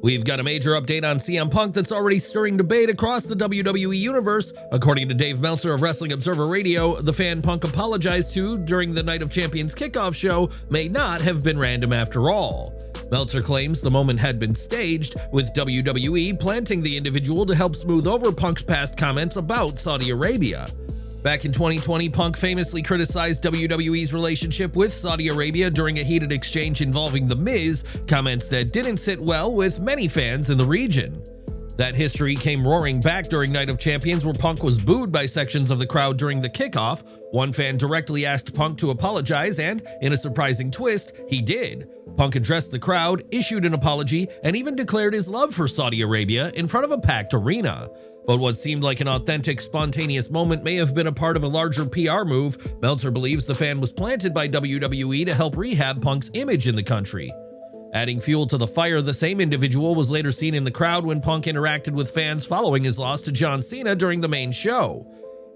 We've got a major update on CM Punk that's already stirring debate across the WWE universe. According to Dave Meltzer of Wrestling Observer Radio, the fan Punk apologized to during the Night of Champions kickoff show may not have been random after all. Meltzer claims the moment had been staged, with WWE planting the individual to help smooth over Punk's past comments about Saudi Arabia. Back in 2020, Punk famously criticized WWE's relationship with Saudi Arabia during a heated exchange involving The Miz, comments that didn't sit well with many fans in the region. That history came roaring back during Night of Champions, where Punk was booed by sections of the crowd during the kickoff. One fan directly asked Punk to apologize, and, in a surprising twist, he did. Punk addressed the crowd, issued an apology, and even declared his love for Saudi Arabia in front of a packed arena. But what seemed like an authentic, spontaneous moment may have been a part of a larger PR move. Meltzer believes the fan was planted by WWE to help rehab Punk's image in the country. Adding fuel to the fire, the same individual was later seen in the crowd when Punk interacted with fans following his loss to John Cena during the main show.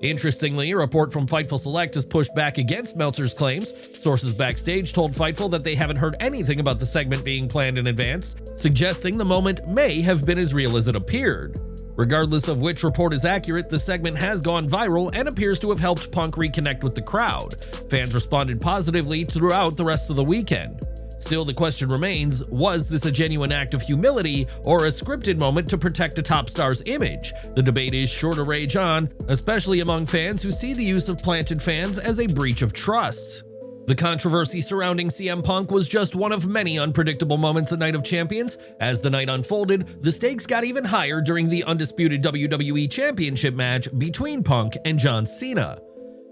Interestingly, a report from Fightful Select has pushed back against Meltzer's claims. Sources backstage told Fightful that they haven't heard anything about the segment being planned in advance, suggesting the moment may have been as real as it appeared. Regardless of which report is accurate, the segment has gone viral and appears to have helped Punk reconnect with the crowd. Fans responded positively throughout the rest of the weekend. Still, the question remains, was this a genuine act of humility or a scripted moment to protect a top star's image? The debate is sure to rage on, especially among fans who see the use of planted fans as a breach of trust. The controversy surrounding CM Punk was just one of many unpredictable moments at Night of Champions. As the night unfolded, the stakes got even higher during the undisputed WWE Championship match between Punk and John Cena.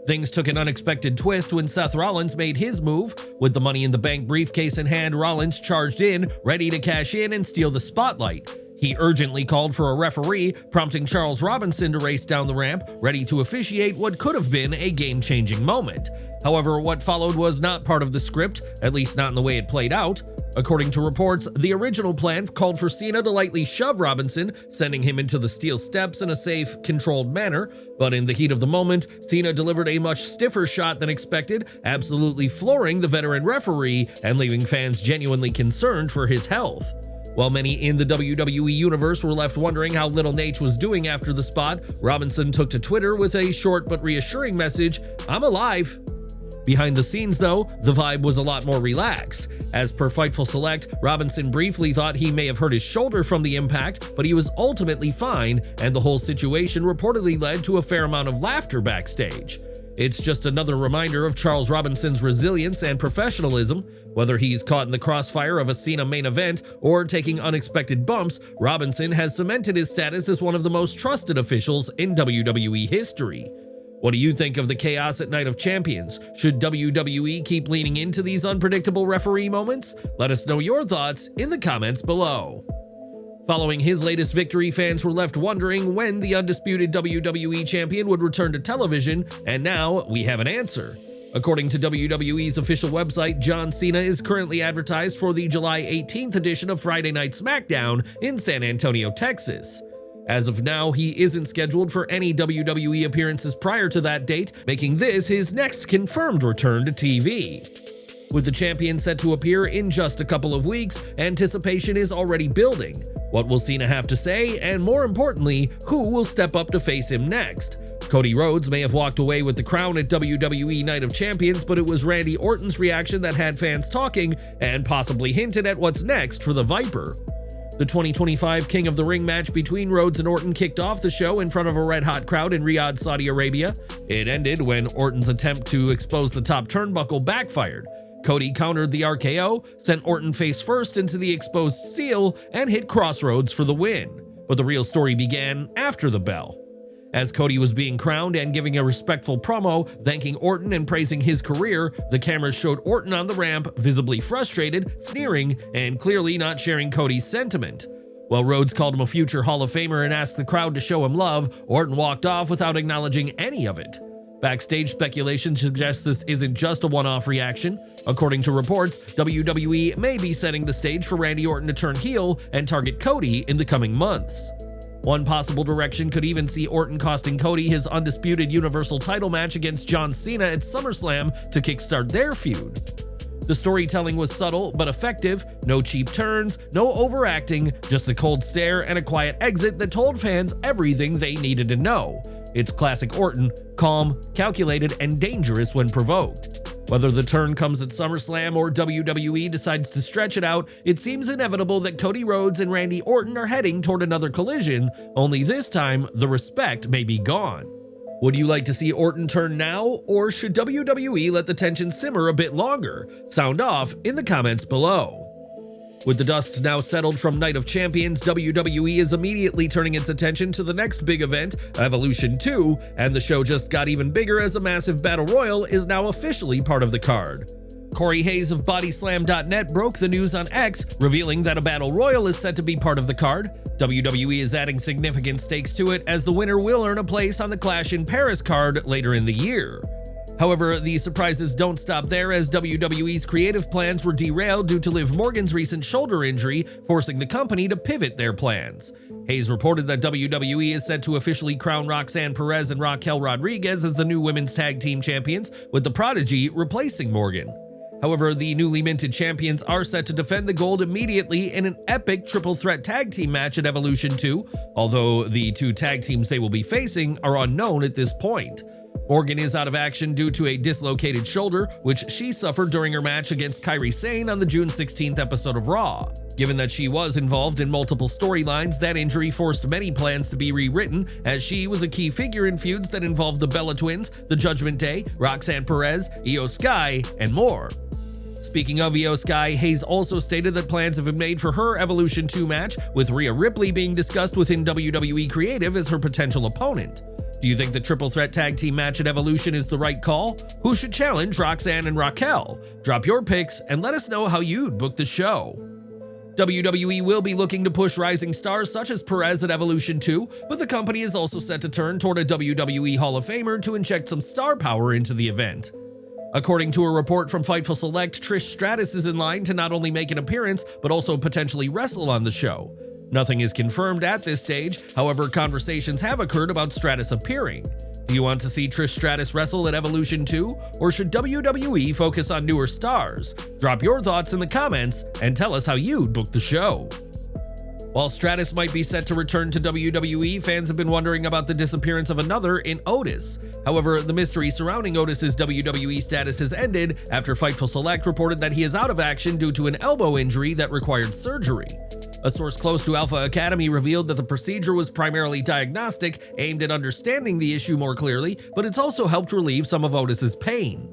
Things took an unexpected twist when Seth Rollins made his move. With the Money in the Bank briefcase in hand, Rollins charged in, ready to cash in and steal the spotlight. He urgently called for a referee, prompting Charles Robinson to race down the ramp, ready to officiate what could have been a game-changing moment. However, what followed was not part of the script, at least not in the way it played out. According to reports, the original plan called for Cena to lightly shove Robinson, sending him into the steel steps in a safe, controlled manner, but in the heat of the moment, Cena delivered a much stiffer shot than expected, absolutely flooring the veteran referee and leaving fans genuinely concerned for his health. While many in the WWE universe were left wondering how Little Nate was doing after the spot, Robinson took to Twitter with a short but reassuring message, "I'm alive." Behind the scenes, though, the vibe was a lot more relaxed. As per Fightful Select, Robinson briefly thought he may have hurt his shoulder from the impact, but he was ultimately fine, and the whole situation reportedly led to a fair amount of laughter backstage. It's just another reminder of Charles Robinson's resilience and professionalism. Whether he's caught in the crossfire of a Cena main event or taking unexpected bumps, Robinson has cemented his status as one of the most trusted officials in WWE history. What do you think of the chaos at Night of Champions? Should WWE keep leaning into these unpredictable referee moments? Let us know your thoughts in the comments below. Following his latest victory, fans were left wondering when the undisputed WWE champion would return to television, and now we have an answer. According to WWE's official website, John Cena is currently advertised for the July 18th edition of Friday Night SmackDown in San Antonio, Texas. As of now, he isn't scheduled for any WWE appearances prior to that date, making this his next confirmed return to TV. With the champion set to appear in just a couple of weeks, anticipation is already building. What will Cena have to say, and more importantly, who will step up to face him next? Cody Rhodes may have walked away with the crown at WWE Night of Champions, but it was Randy Orton's reaction that had fans talking and possibly hinted at what's next for the Viper. The 2025 King of the Ring match between Rhodes and Orton kicked off the show in front of a red-hot crowd in Riyadh, Saudi Arabia. It ended when Orton's attempt to expose the top turnbuckle backfired. Cody countered the RKO, sent Orton face first into the exposed steel, and hit Crossroads for the win. But the real story began after the bell. As Cody was being crowned and giving a respectful promo, thanking Orton and praising his career, the cameras showed Orton on the ramp, visibly frustrated, sneering, and clearly not sharing Cody's sentiment. While Rhodes called him a future Hall of Famer and asked the crowd to show him love, Orton walked off without acknowledging any of it. Backstage speculation suggests this isn't just a one-off reaction. According to reports, WWE may be setting the stage for Randy Orton to turn heel and target Cody in the coming months. One possible direction could even see Orton costing Cody his undisputed Universal title match against John Cena at SummerSlam to kickstart their feud. The storytelling was subtle but effective, no cheap turns, no overacting, just a cold stare and a quiet exit that told fans everything they needed to know. It's classic Orton, calm, calculated, and dangerous when provoked. Whether the turn comes at SummerSlam or WWE decides to stretch it out, it seems inevitable that Cody Rhodes and Randy Orton are heading toward another collision, only this time the respect may be gone. Would you like to see Orton turn now, or should WWE let the tension simmer a bit longer? Sound off in the comments below. With the dust now settled from Night of Champions, WWE is immediately turning its attention to the next big event, Evolution 2, and the show just got even bigger as a massive battle royal is now officially part of the card. Corey Hayes of Bodyslam.net broke the news on X, revealing that a battle royal is set to be part of the card. WWE is adding significant stakes to it, as the winner will earn a place on the Clash in Paris card later in the year. However, the surprises don't stop there, as WWE's creative plans were derailed due to Liv Morgan's recent shoulder injury, forcing the company to pivot their plans. Hayes reported that WWE is set to officially crown Roxanne Perez and Raquel Rodriguez as the new women's tag team champions, with the Prodigy replacing Morgan. However, the newly minted champions are set to defend the gold immediately in an epic triple threat tag team match at Evolution 2, although the two tag teams they will be facing are unknown at this point. Morgan is out of action due to a dislocated shoulder, which she suffered during her match against Kairi Sane on the June 16th episode of Raw. Given that she was involved in multiple storylines, that injury forced many plans to be rewritten, as she was a key figure in feuds that involved the Bella Twins, the Judgment Day, Roxanne Perez, Io Sky, and more. Speaking of Io Sky, Hayes also stated that plans have been made for her Evolution 2 match, with Rhea Ripley being discussed within WWE Creative as her potential opponent. Do you think the triple threat tag team match at Evolution is the right call? Who should challenge Roxanne and Raquel? Drop your picks and let us know how you'd book the show. WWE will be looking to push rising stars such as Perez at Evolution 2, but the company is also set to turn toward a WWE Hall of Famer to inject some star power into the event. According to a report from Fightful Select, Trish Stratus is in line to not only make an appearance, but also potentially wrestle on the show. Nothing is confirmed at this stage, however, conversations have occurred about Stratus appearing. Do you want to see Trish Stratus wrestle at Evolution 2, or should WWE focus on newer stars? Drop your thoughts in the comments and tell us how you'd book the show. While Stratus might be set to return to WWE, fans have been wondering about the disappearance of another in Otis. However, the mystery surrounding Otis's WWE status has ended after Fightful Select reported that he is out of action due to an elbow injury that required surgery. A source close to Alpha Academy revealed that the procedure was primarily diagnostic, aimed at understanding the issue more clearly, but it's also helped relieve some of Otis's pain.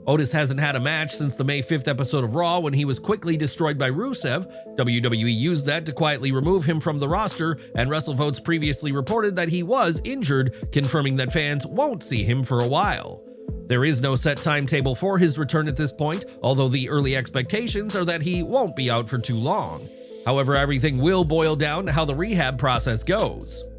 Otis hasn't had a match since the May 5th episode of Raw, when he was quickly destroyed by Rusev. WWE used that to quietly remove him from the roster, and WrestleVotes previously reported that he was injured, confirming that fans won't see him for a while. There is no set timetable for his return at this point, although the early expectations are that he won't be out for too long. However, everything will boil down to how the rehab process goes.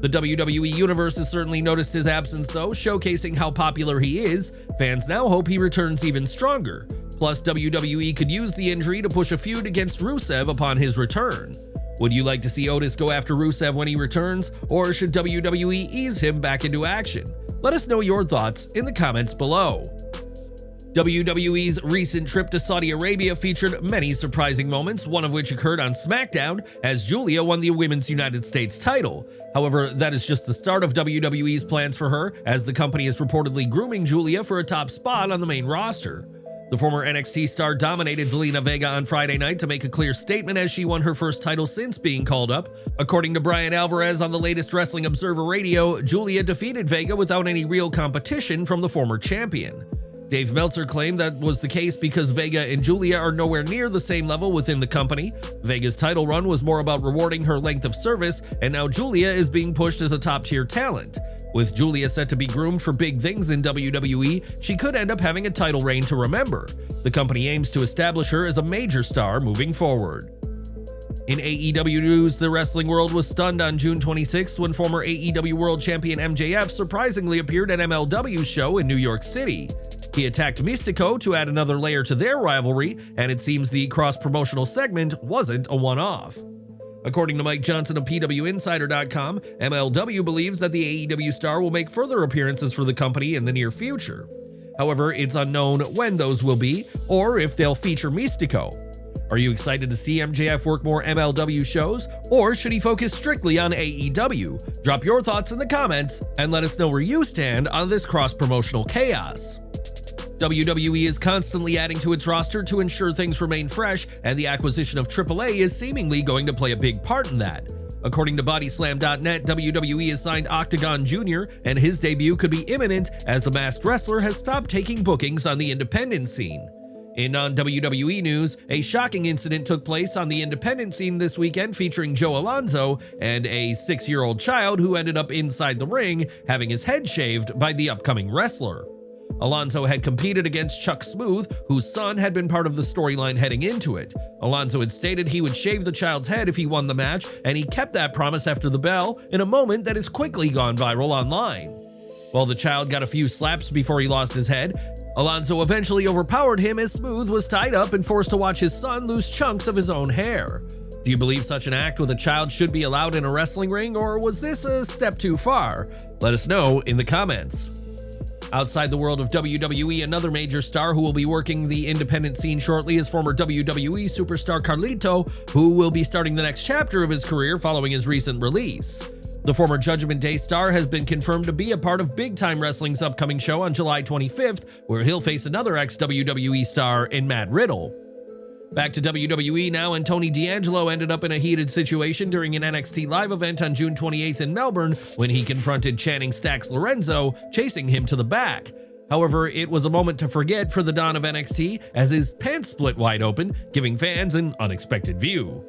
The WWE Universe has certainly noticed his absence though, showcasing how popular he is. Fans now hope he returns even stronger. Plus, WWE could use the injury to push a feud against Rusev upon his return. Would you like to see Otis go after Rusev when he returns, or should WWE ease him back into action? Let us know your thoughts in the comments below. WWE's recent trip to Saudi Arabia featured many surprising moments, one of which occurred on SmackDown as Giulia won the Women's United States title. However, that is just the start of WWE's plans for her, as the company is reportedly grooming Giulia for a top spot on the main roster. The former NXT star dominated Zelina Vega on Friday night to make a clear statement as she won her first title since being called up. According to Brian Alvarez on the latest Wrestling Observer Radio, Giulia defeated Vega without any real competition from the former champion. Dave Meltzer claimed that was the case because Vega and Giulia are nowhere near the same level within the company. Vega's title run was more about rewarding her length of service, and now Giulia is being pushed as a top-tier talent. With Giulia set to be groomed for big things in WWE, she could end up having a title reign to remember. The company aims to establish her as a major star moving forward. In AEW news, the wrestling world was stunned on June 26th when former AEW World Champion MJF surprisingly appeared at MLW's show in New York City. He attacked Mystico to add another layer to their rivalry, and it seems the cross-promotional segment wasn't a one-off. According to Mike Johnson of PWInsider.com, MLW believes that the AEW star will make further appearances for the company in the near future. However, it's unknown when those will be, or if they'll feature Mystico. Are you excited to see MJF work more MLW shows, or should he focus strictly on AEW? Drop your thoughts in the comments, and let us know where you stand on this cross-promotional chaos. WWE is constantly adding to its roster to ensure things remain fresh, and the acquisition of AAA is seemingly going to play a big part in that. According to Bodyslam.net, WWE has signed Octagon Jr., and his debut could be imminent as the Masked Wrestler has stopped taking bookings on the independent scene. In non-WWE news, a shocking incident took place on the independent scene this weekend featuring Joe Alonzo and a 6-year-old child who ended up inside the ring having his head shaved by the upcoming wrestler. Alonzo had competed against Chuck Smooth, whose son had been part of the storyline heading into it. Alonzo had stated he would shave the child's head if he won the match, and he kept that promise after the bell in a moment that has quickly gone viral online. While the child got a few slaps before he lost his head, Alonzo eventually overpowered him as Smooth was tied up and forced to watch his son lose chunks of his own hair. Do you believe such an act with a child should be allowed in a wrestling ring, or was this a step too far? Let us know in the comments. Outside the world of WWE, another major star who will be working the independent scene shortly is former WWE superstar Carlito, who will be starting the next chapter of his career following his recent release. The former Judgment Day star has been confirmed to be a part of Big Time Wrestling's upcoming show on July 25th, where he'll face another ex-WWE star in Matt Riddle. Back to WWE now, and Tony D'Angelo ended up in a heated situation during an NXT Live event on June 28th in Melbourne when he confronted Channing Stacks Lorenzo, chasing him to the back. However, it was a moment to forget for the Don of NXT as his pants split wide open, giving fans an unexpected view.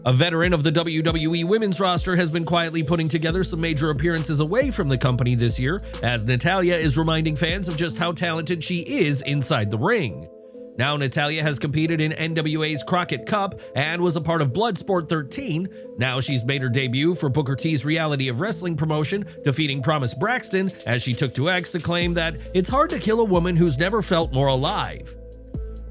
A veteran of the WWE women's roster has been quietly putting together some major appearances away from the company this year, as Natalya is reminding fans of just how talented she is inside the ring. Now Natalya has competed in NWA's Crockett Cup and was a part of Bloodsport 13. Now she's made her debut for Booker T's Reality of Wrestling promotion, defeating Promise Braxton as she took to X to claim that it's hard to kill a woman who's never felt more alive.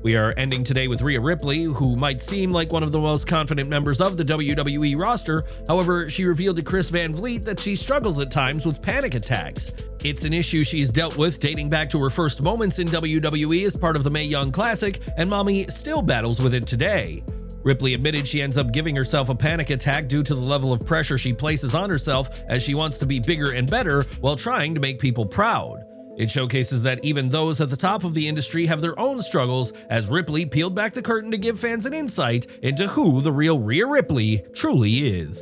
We are ending today with Rhea Ripley, who might seem like one of the most confident members of the WWE roster. However, she revealed to Chris Van Vliet that she struggles at times with panic attacks. It's an issue she's dealt with dating back to her first moments in WWE as part of the Mae Young Classic, and mommy still battles with it today. Ripley admitted she ends up giving herself a panic attack due to the level of pressure she places on herself as she wants to be bigger and better while trying to make people proud. It showcases that even those at the top of the industry have their own struggles, as Ripley peeled back the curtain to give fans an insight into who the real Rhea Ripley truly is.